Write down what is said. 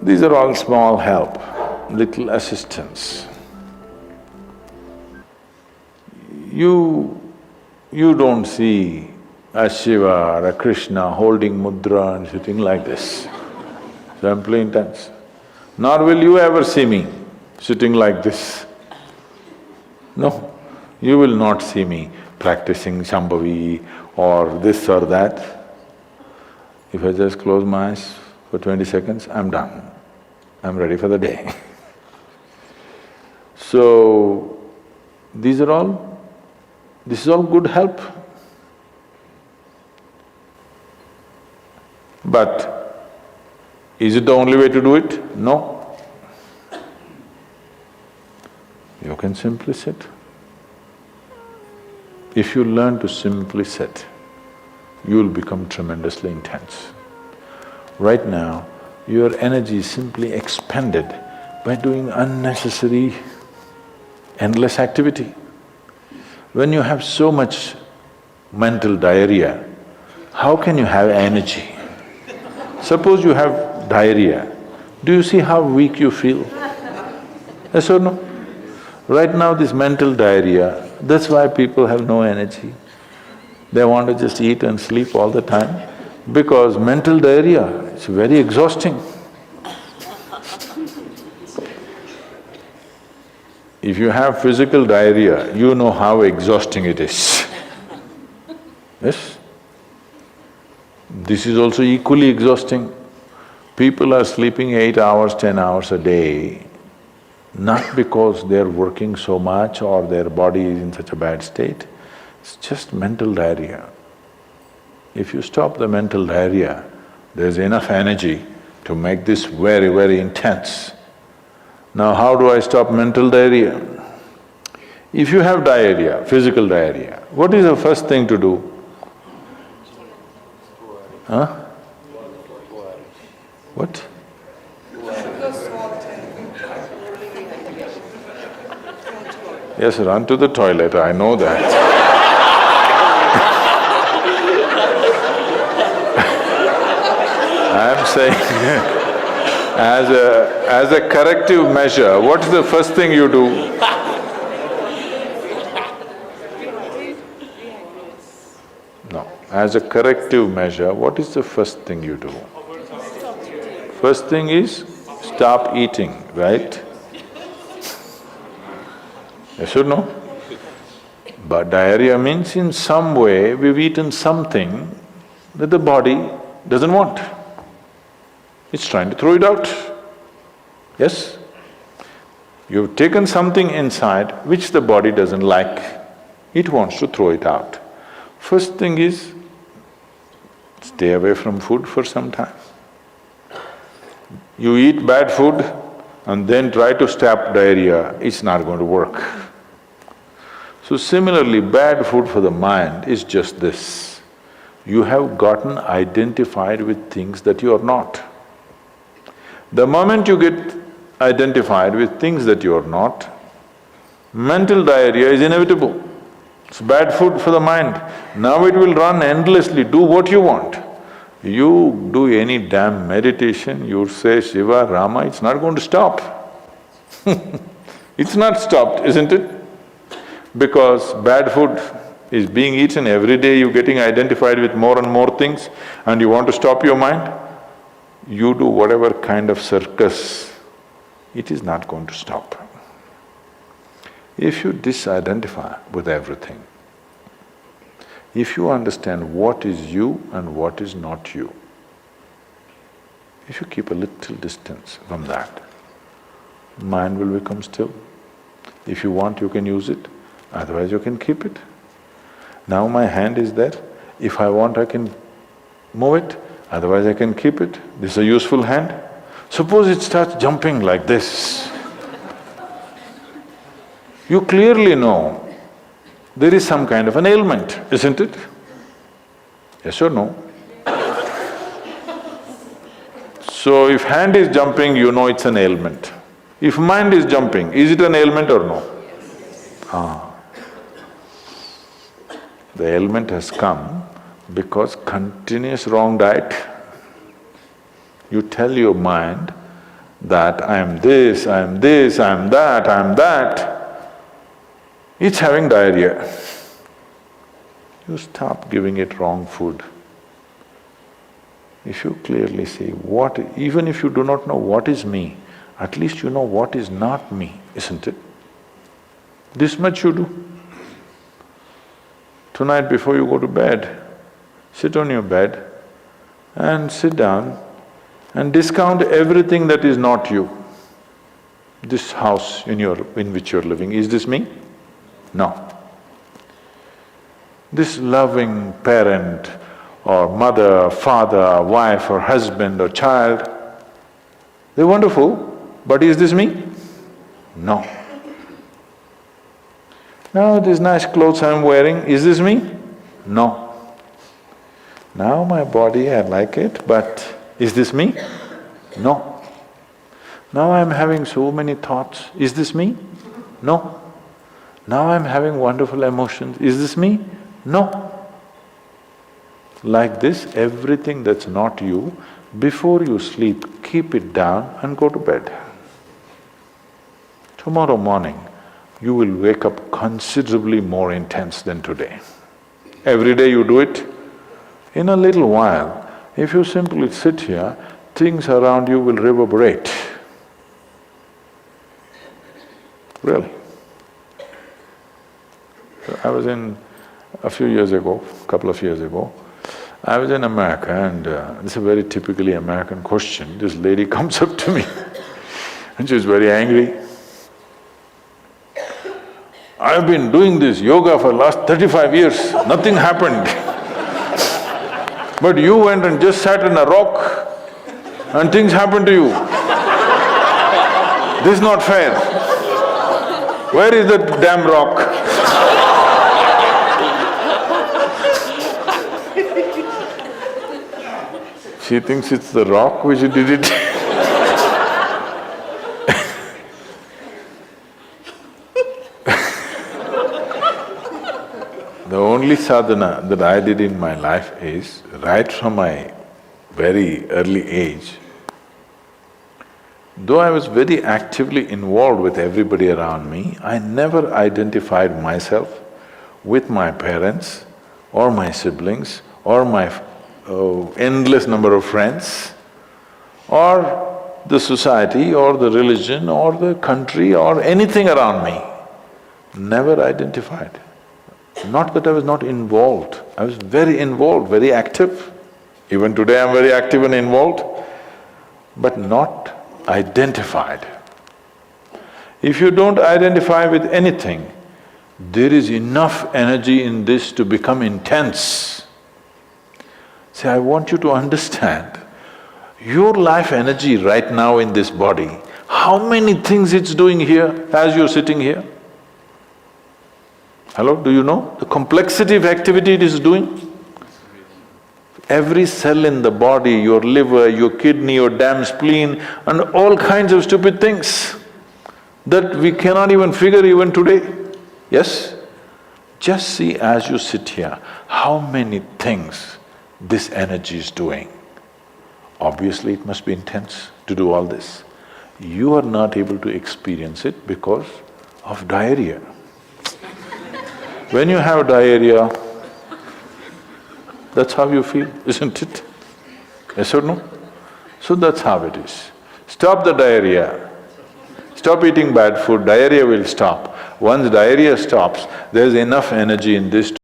These are all small help, little assistance. You don't see a Shiva or a Krishna holding mudra and sitting like this, simply intense. Nor will you ever see me sitting like this. No, you will not see me practicing Shambhavi or this or that. If I just close my eyes for 20 seconds, I'm done. I'm ready for the day. So, this is all good help. But is it the only way to do it? No. You can simply sit. If you learn to simply sit, you'll become tremendously intense. Right now, your energy is simply expended by doing unnecessary, endless activity. When you have so much mental diarrhea, how can you have energy? Suppose you have diarrhea, do you see how weak you feel? Yes or no? Right now this mental diarrhea, that's why people have no energy. They want to just eat and sleep all the time because mental diarrhea is very exhausting. If you have physical diarrhea, you know how exhausting it is. Yes? This is also equally exhausting. People are sleeping 8 hours, 10 hours a day, not because they're working so much or their body is in such a bad state, it's just mental diarrhea. If you stop the mental diarrhea, there's enough energy to make this very, very intense. Now how do I stop mental diarrhea? If you have diarrhea, physical diarrhea, what is the first thing to do? Huh? What? Yes, run to the toilet, I know that. I'm saying as a corrective measure, what's the first thing you do? No, as a corrective measure, what is the first thing you do? First thing is stop eating, right? Yes or no? But diarrhea means in some way we've eaten something that the body doesn't want. It's trying to throw it out. Yes? You've taken something inside which the body doesn't like, it wants to throw it out. First thing is, stay away from food for some time. You eat bad food and then try to stop diarrhea, it's not going to work. So similarly, bad food for the mind is just this. You have gotten identified with things that you are not. The moment you get identified with things that you are not, mental diarrhea is inevitable. It's bad food for the mind. Now it will run endlessly, do what you want. You do any damn meditation, you say Shiva, Rama, it's not going to stop. It's not stopped, isn't it? Because bad food is being eaten every day, you're getting identified with more and more things and you want to stop your mind, you do whatever kind of circus, it is not going to stop. If you disidentify with everything, if you understand what is you and what is not you, if you keep a little distance from that, mind will become still. If you want, you can use it, otherwise you can keep it. Now my hand is there, if I want I can move it, otherwise I can keep it. This is a useful hand. Suppose it starts jumping like this. You clearly know there is some kind of an ailment, isn't it? Yes or no? So if hand is jumping, you know it's an ailment. If mind is jumping, is it an ailment or no? Ah. The ailment has come because continuous wrong diet. You tell your mind, that I am this, I am this, I am that, I am that, it's having diarrhea. You stop giving it wrong food. If you clearly see what… even if you do not know what is me, at least you know what is not me, isn't it? This much you do. Tonight before you go to bed, sit on your bed and sit down and discount everything that is not you. This house in which you're living, is this me? No. This loving parent or mother, father, wife or husband or child, they're wonderful, but is this me? No. Now these nice clothes I'm wearing, is this me? No. Now my body, I like it, but is this me? No. Now I'm having so many thoughts, is this me? No. Now I'm having wonderful emotions, is this me? No. Like this, everything that's not you, before you sleep, keep it down and go to bed. Tomorrow morning, you will wake up considerably more intense than today. Every day you do it, in a little while, if you simply sit here, things around you will reverberate. Really. So I was in… a few years ago, couple of years ago, I was in America and this is a very typically American question. This lady comes up to me and she's very angry. I've been doing this yoga for last 35 years, nothing happened. But you went and just sat on a rock and things happened to you. This is not fair. Where is that damn rock? She thinks it's the rock which did it. The only sadhana that I did in my life is, right from my very early age, though I was very actively involved with everybody around me, I never identified myself with my parents or my siblings or my endless number of friends or the society or the religion or the country or anything around me. Never identified. Not that I was not involved, I was very involved, very active. Even today I'm very active and involved, but not identified. If you don't identify with anything, there is enough energy in this to become intense. See, I want you to understand, your life energy right now in this body, how many things it's doing here as you're sitting here? Hello, do you know the complexity of activity it is doing? Every cell in the body, your liver, your kidney, your damn spleen and all kinds of stupid things that we cannot even figure even today. Yes? Just see as you sit here, how many things this energy is doing. Obviously it must be intense to do all this. You are not able to experience it because of diarrhea. When you have diarrhea, that's how you feel, isn't it? Yes or no? So that's how it is. Stop the diarrhea. Stop eating bad food, diarrhea will stop. Once diarrhea stops, there's enough energy in this